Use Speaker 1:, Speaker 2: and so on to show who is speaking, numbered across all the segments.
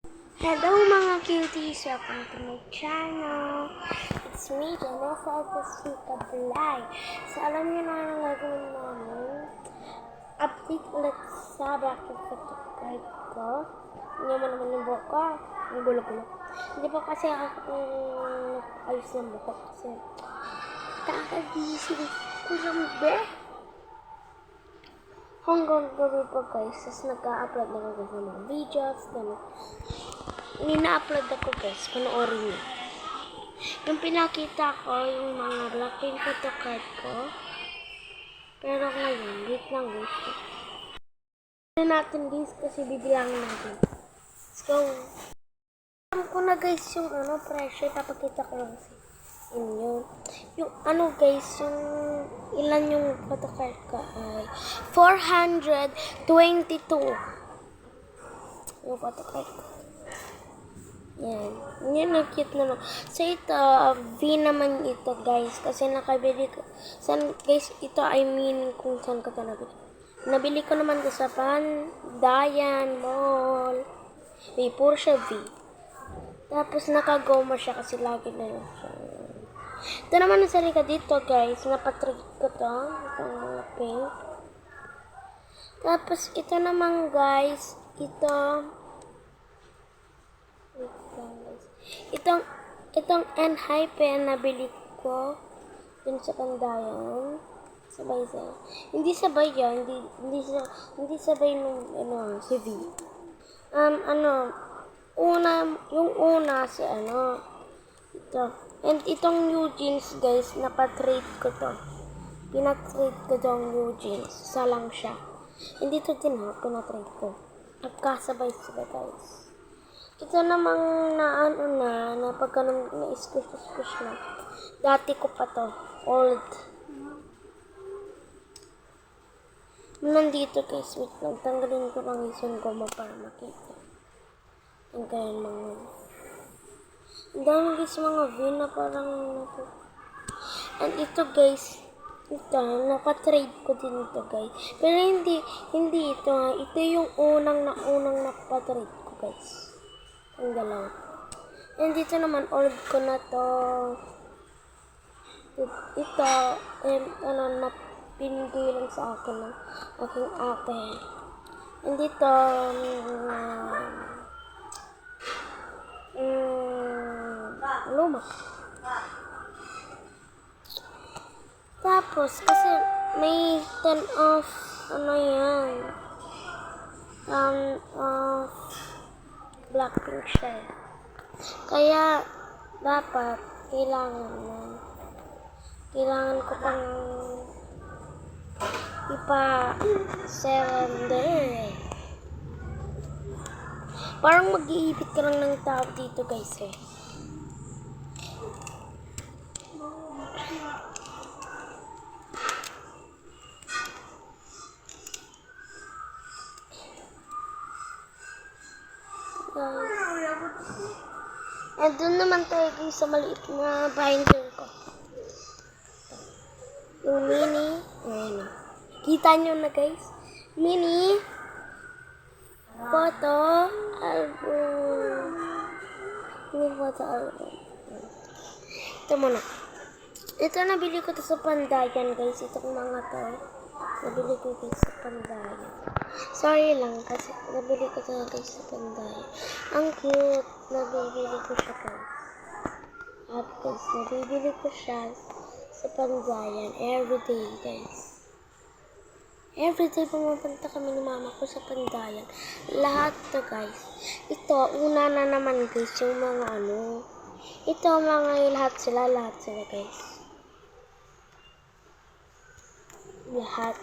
Speaker 1: Hello mga cuties! Welcome to my channel. It's me, Jennifer Casita Blay. So alam niyo na ang gagawin namin. Update ulit sa bracket photocard ko. Hindi mo naman yung buhok ko. Ang gulo-gulo. Hindi pa kasi ako ayos ng buhok kasi kakagising ko lang be. Hanggang gabi pa guys. Tapos nag-upload na ako ng mga videos. Nina-upload ako guys. Panoorin niyo. Yung pinakita ko, yung mga Blackpink photocard ko. Pero ngayon, wait lang guys. Tignan natin guys kasi bibilangin natin. Let's go. Alam ko na guys yung pressure. Papakita ko lang sa inyo. Yung guys, yung ilan yung photocard ko ay 422. Yung photocard ko. Yan. Yan, cute naman. So, ito, V naman ito, guys. Kasi nakabili ko. Guys, ito, I mean, kung saan ko ito nabili. Nabili ko naman ito sa Pandayan Mall. May puro siya V. Tapos, nakagoma siya kasi lagi na yun siya. Ito naman ang sarili dito, guys. Napatrig ko to. Itong mga pink. Tapos, ito naman, guys. Itong Enhypen nabili ko dun sa Pandayan. Sabay. Hindi sabay yan. Hindi sabay nung si V. Yung una si ito. And itong new jeans, guys, napatrade ko to. Pinatrade ko tong new jeans. Isa lang siya. Hindi to din pinatrade ko. Nagkasabay sila, guys. Ito namang na pagka na-squish na. Dati ko pa to. Old. Nandito, guys. Wait lang. Tanggalin ko lang yung goma para makita. Tanggalin mga. Ang dami guys mga view na parang and ito guys, ito, napatrade ko din ito guys. Pero hindi ito ha. Ito yung unang napatrade ko guys. Ang dalawa. And dito naman, old ko na to. Ito, pinigay lang sa akin ng aking ate. And dito, luma. Tapos, kasi may 10 off, yan, 10 off Blackpink siya. Kaya, dapat, kailangan ko pang ipa-surrender. Parang mag-iipit ka lang ng tao dito guys And doon naman tayo guys sa maliit na binder ko. Yung mini. Ayan. Kita nyo na guys. Mini photo album. Mini photo album. Ito muna. Ito nabili ko to sa Pandayan guys. Itong mga to. Nabili ko guys sa Pandayan. Sorry lang kasi nabili ko to guys sa Pandayan. Ang cute. Nabibili ko siya guys. At guys, nabibili ko siya sa Pandayan everyday guys. Everyday pumupunta kami ni mama ko sa Pandayan. Lahat to guys. Ito, una na naman guys, yung mga ito mga lahat sila guys. Lahat.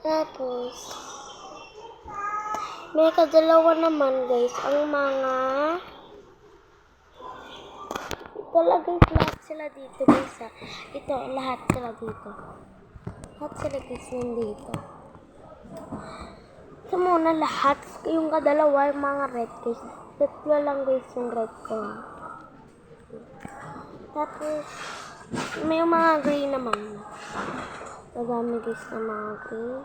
Speaker 1: Tapos, may kadalawa naman guys, ang mga talagang lahat sila dito guys Ito, lahat sila dito. Lahat sila guys nandito. Ito muna lahat. Yung kadalawa, yung mga red guys. Tatlo lang guys yung red ko. Tapos, may mga gray naman. Madami guys na mga gray.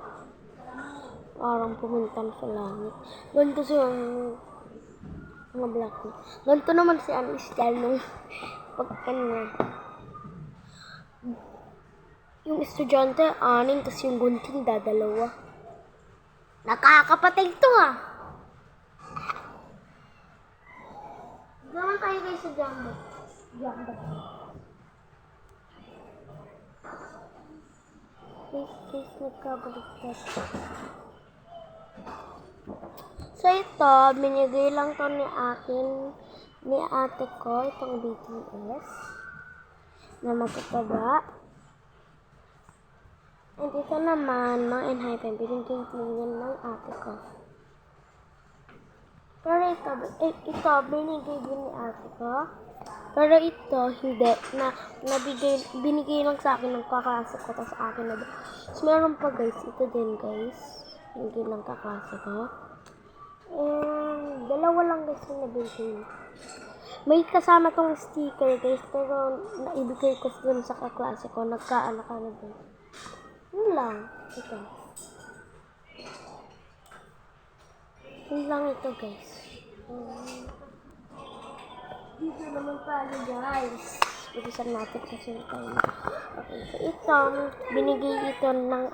Speaker 1: Parang pumunta na sa langit. Ganito siya mga Blackpink. Ganito naman si style nung pagkanya. Yung estudyante, 6, tas yung gunting, 2. Nakakapatay to ah! Gaman tayo kayo sa Jumbo. Please, nagkabaliktad. So ito, binigay lang to ni ate ko, itong BTS na matutaba. And ito naman, mga Enhypen, binigay din yan ng ate ko. Pero ito, binigay din ni ate ko. Pero ito, hindi. Binigay lang sa akin ng kaklase ko, tapos akin na din. So, meron pa guys, ito din guys. Binigay lang kaklase ko. And, 2 lang guys yung nabigay. May kasama tong sticker guys, pero naibigay ko dun sa kaklase ko. Nagkaalaka na din. Yun lang. Ito. Yun lang ito guys. Dito naman tayo guys. Bilisan natin kasi tayo. Okay, so ito, binigay ito ng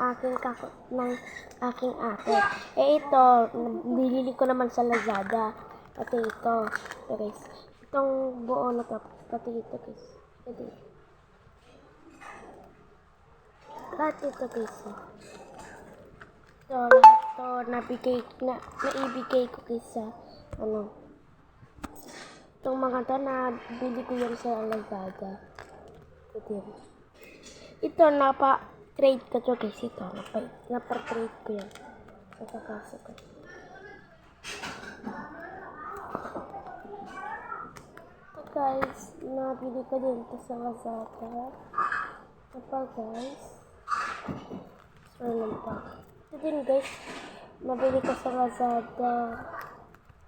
Speaker 1: aking ate. Ito, binili ko naman sa Lazada. Pati ito. Ito guys. Itong buo na to. Pati ito guys. Pati ito. Lahat ito guys. So, lahat to naibigay ko guys sa itong mga to na bili ko yan sa Lazada. Ito napa-trade ko to guys. Ito napa-trade ko yan sa kakasa ko. Ito guys, nabili ko din ito sa Lazada. Ito pa guys. So lang pa. Ito din guys, nabili ko sa Lazada.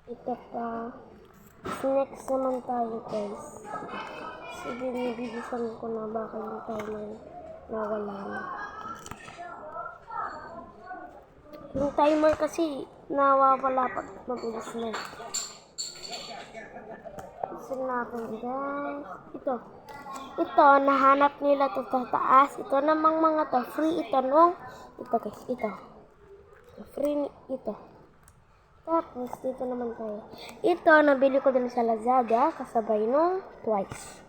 Speaker 1: Ito pa. Next naman tayo guys. So binibigisan ko na baka yung timer nawala na. Yung timer kasi nawawala pag mabilis na. Isin natin guys. Ito, nahanap nila to sa taas. Ito namang mga to, free ito nung. Ito guys, ito. Free ito. Tapos, dito naman tayo. Ito, nabili ko din sa Lazada, kasabay nung Twice.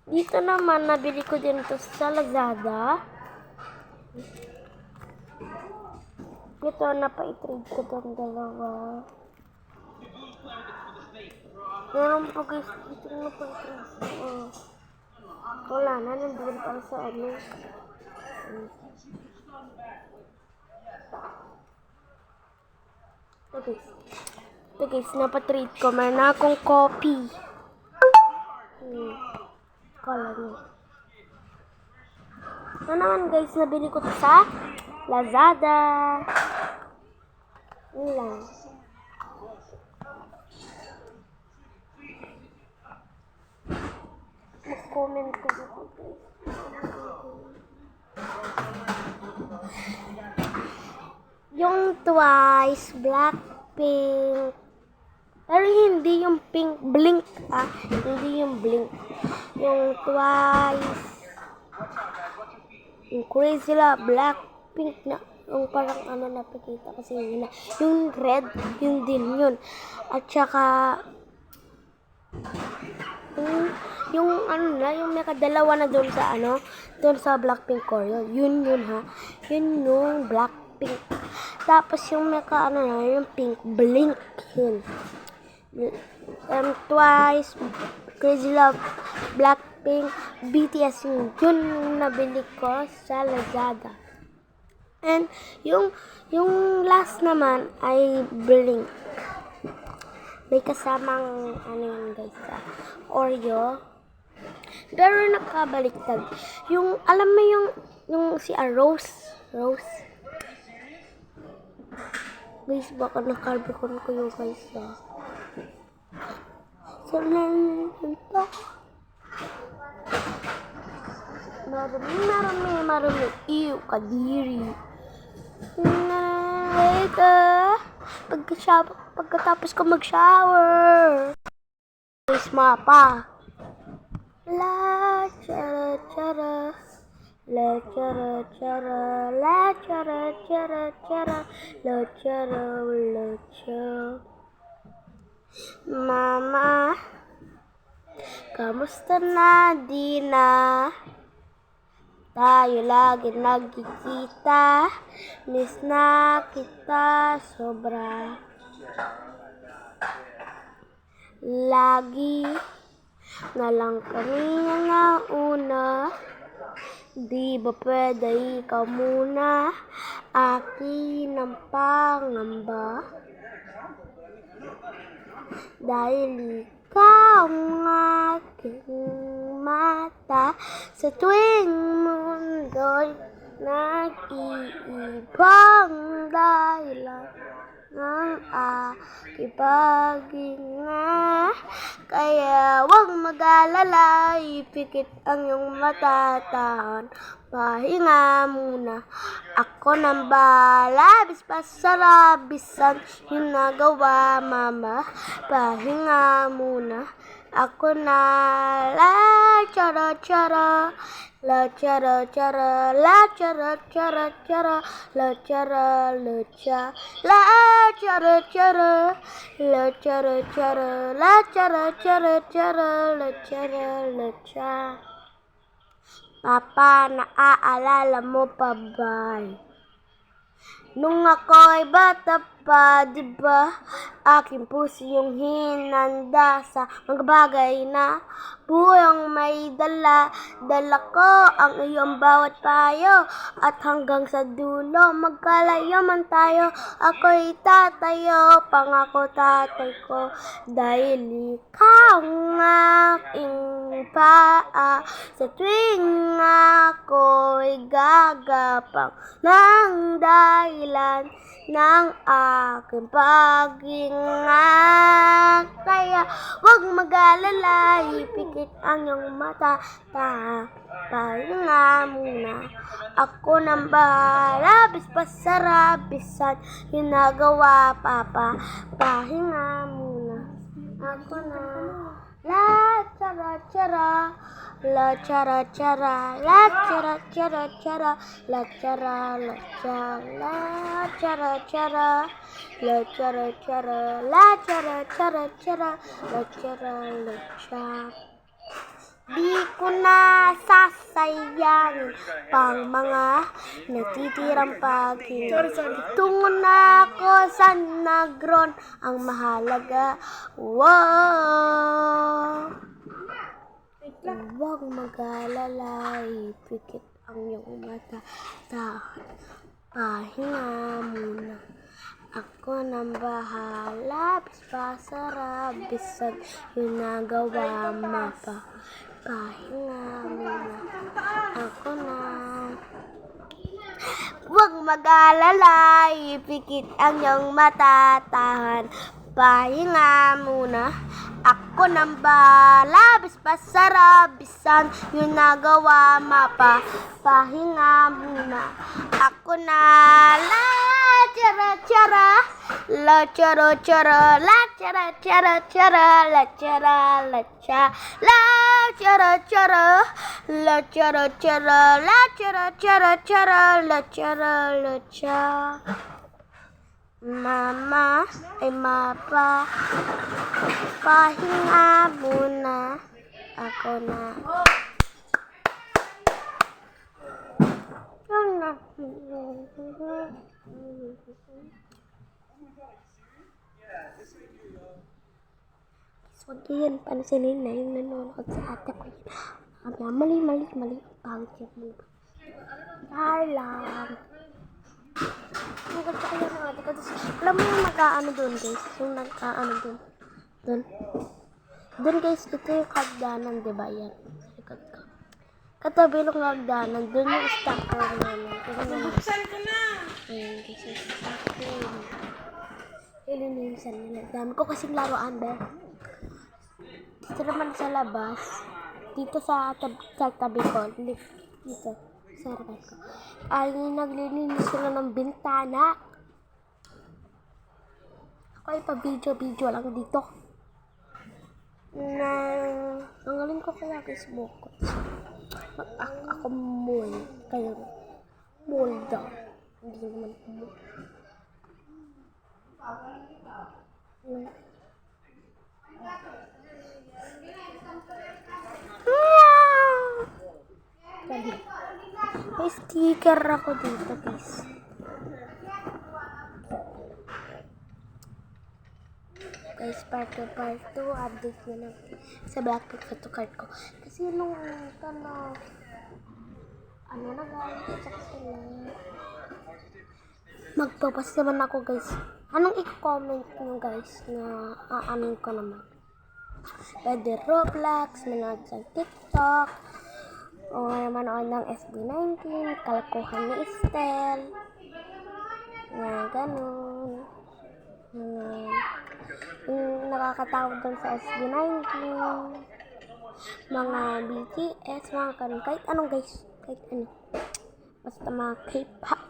Speaker 1: Dito naman, nabili ko din ito sa Lazada. Ito, napa-trade ko itong 2. Meron pa guys, dito napa-trade. Wala na, nandun para sa ano. Ito guys, napa-trade ko. Meron na akong copy. Kala nyo. Ito naman guys, nabili ko ito sa Lazada. Yun lang. Mag-comment ko dito guys. Yung Twice, Blackpink. Pero hindi yung pink, Blink hindi yung Blink. Yung Twice. Yung Crazy Love, Blackpink na. Yung parang napakita kasi yun na. Yung red, yun din yun. At saka, yung yung may kadalawa na doon sa doon sa Blackpink choreo. Yun ha. Yun yung Blackpink. Tapos yung may yung pink, Blink yun. Twice, Crazy Love, Blackpink, BTS yun nabili ko sa Lazada. And yung last naman ay Blink. May kasamang yun guys, Oreo. Pero nakabaliktad. Yung alam mo yung si Rose. Guys, baka nakarbikon ko yung guys. So, ito. Marami. Ew, kadiri. Later. Pagkatapos ko mag-shower. Guys, mapa. La chara chara. La chara chara. La chara chara chara. La chara la chara. Mama, kamusta na di na? Tayo lagi nagkikita. Miss na kita sobra. Lagi na lang kami ang nauna. Di ba pwede ikaw muna? Akin ang pangamba. Dahil ikaw ang aking mata. Sa tuwing mundo'y nag-iibang dahilan ng aking paghinga. Kaya huwag mag-alala, ipikit ang iyong matatahan. Pahinga muna, ako nang bahala. Bispas sarap, bisan yung nagawa, mama. Pahinga muna, ako na. La chara chara. La chara chara. La chara chara chara. La chara la cha. La chara chara. La chara chara. La chara chara chara. La chara la cha. Papa, naaalala mo pa ba? Nung ako'y bata pa, diba? Aking puso yung hinanda sa mga bagay na buhay may dala. Dala ko ang iyong bawat payo. At hanggang sa dulo, magkalayo man tayo. Ako'y tatayo, pangako tatay ko. Dahil ikaw ang aking paa. Sa tuwing ako'y gagapang ng dahilan ng aking paghinga. Kaya huwag mag-alala, ipikit ang iyong mata. Pahinga muna, ako nang bahala. Bispas sarap, bisan yung nagawa, papa. Pahinga muna, ako na. La chara chara. La chara chara. La chara chara chara. La chara la cha. La chara chara. La chara chara. La chara chara chara. La chara la cha. Di ko na sasayangin pang mga natitirang paghinga. Tungo na ako sa nagron ang mahalaga. Wow! Huwag mag-alala, ipikit ang iyong mata. Pahinga muna, ako nang bahala. Bispas sarap, bisan yung nagawa, mapa. Pahinga muna, ako na. Huwag mag-alala, ipikit ang iyong matatahan. Pahinga muna, ako nang bahala. Bispas sarap, bisan yung nagawa, mapa. Pahinga muna, ako na. La chara chara. La chara chara. La chara chara chara. La chara la cha. La chara chara. La chara chara. La chara chara chara. La chara la cha. Mama, ay mapa. Pahinga muna, ako na. Huwag yan, pansinin na yung nanonood sa ate ko. Mali. Pangit mo. Darlang. Magkakaya ng ate ko. Alam mo yung nagkaano doon, guys? Yung nagkaano doon. Doon, guys, ito yung hagdanan, diba yan? Katabi ng hagdanan, doon yung stacker namin.
Speaker 2: Buksan ko na!
Speaker 1: Ayun, guys, yung stacker. Ilinisan nila. Dami ko kasing laruan, be. Dito naman sa labas. Dito sa tabi ko. Dito, sa harapan ko. Ay, naglilinis sila ng bintana. Ako ay pa-video lang dito. Na, ang galing ko kaya guys, bukod. Ako mall. Kayo, mall daw. Hindi naman mall. May sticker ako dito, guys. Guys, part 2, update nyo na sa Blackpink photocard ko. Kasi nung ano na guys, sila. Magpapas naman ako guys. Anong i-comment nyo guys na aanin ko naman? Pwede Roblox, manood sa TikTok, o manood ng SB19, kalokohan ni Estelle, na ganun. Nakakatawag doon sa SB19, mga BTS, mga ganun, kahit anong guys, kahit ano, basta mga K-pop.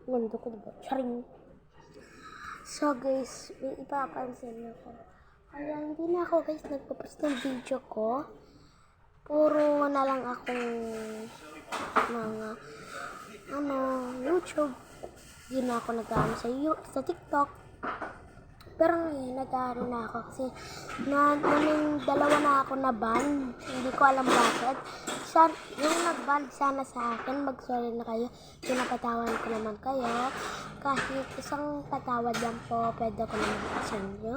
Speaker 1: Ganda ko diba? Charing. So guys, may ipapansin ako. Kaya hindi na ako guys nagpapost ng video ko. Puro na lang akong mga YouTube. Hindi na ako nag-ano sa TikTok. Pero ngayon, nag-ano na ako kasi naming dalawa na ako na ban. Hindi ko alam bakit. Yung nag-ban sana sa akin, mag-sorry na kayo. Pinapatawan ko naman kayo. Kahit isang patawad lang po, pwede ko naman sa inyo.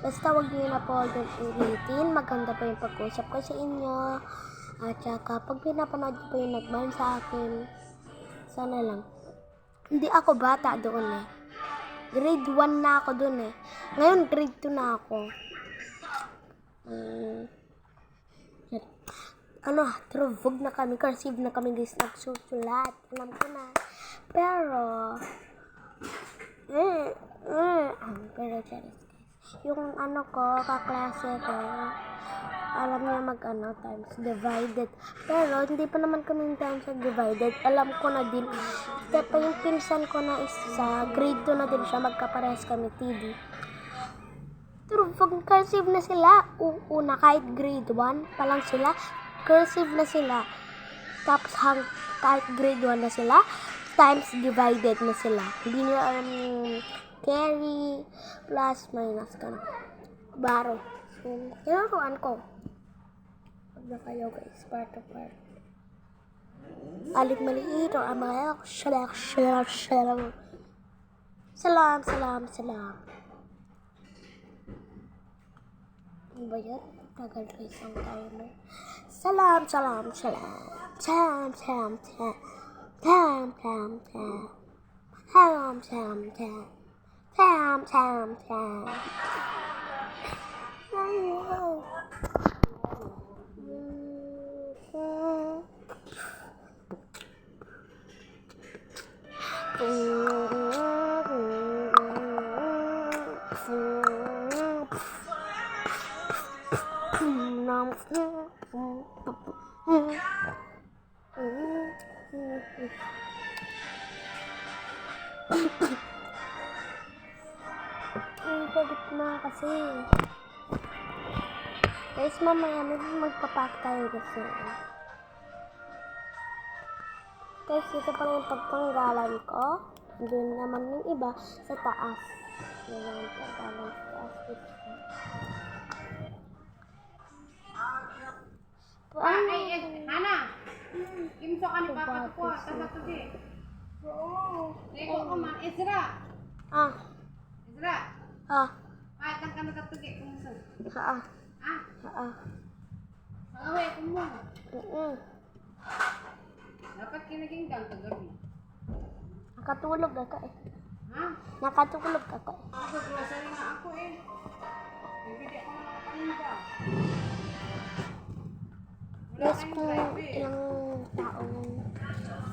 Speaker 1: Basta wag niyo na po yung ulitin. Maganda po yung pag-usap ko sa inyo. At saka, pag pinapanood ko po yung nag-ban sa akin, sana lang. Hindi ako bata doon eh. Grade 1 na ako doon eh. Ngayon, grade 2 na ako. Truvog na kami. Cursive na kami guys. Nagsusulat. Alam ko na. Pero, pero guys. Yung kaklase ko, alam niya times divided. Pero, hindi pa naman kami times divided. Alam ko na din. Kaya pa yung pinsan ko na isa, grade 2 na din siya, magkaparehas kami, TD. Pero pag cursive na sila, una kahit grade 1 pa lang sila, cursive na sila. Tapos kahit grade 1 na sila, times divided na sila. Hindi nyo alam yung carry, plus, minus, ganun. Baro. So, tinuruan ko. Huwag na kayo guys, part. Alit maliit o amaya. Salam. Ano ba yan? Tagal guys ang timer. Salam. Pagod na kasi. Guys, mamaya magpapak tayo kasi. Guys, ito pa yung pagtanggalan ko. Doon naman yung iba sa taas. Yung pagtanggalan sa taas.
Speaker 2: Hana! Kimso ka ni Papa ko, tasato di. Oo. Lego ko man, Ezra! Ezra! Ay, kan ka nakatugi, kumusta? Away, kumusta? Dapat kinaginggang kagabi.
Speaker 1: Nakatulog ako eh.
Speaker 2: Ha?
Speaker 1: Nakatulog ako eh.
Speaker 2: Ako, grocery na ako eh. Bibili ako ng paninda.
Speaker 1: Guys, kung ilang taong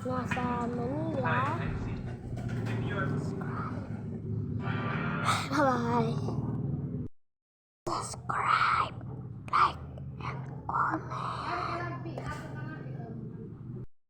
Speaker 1: nasa Manila. Bye-bye.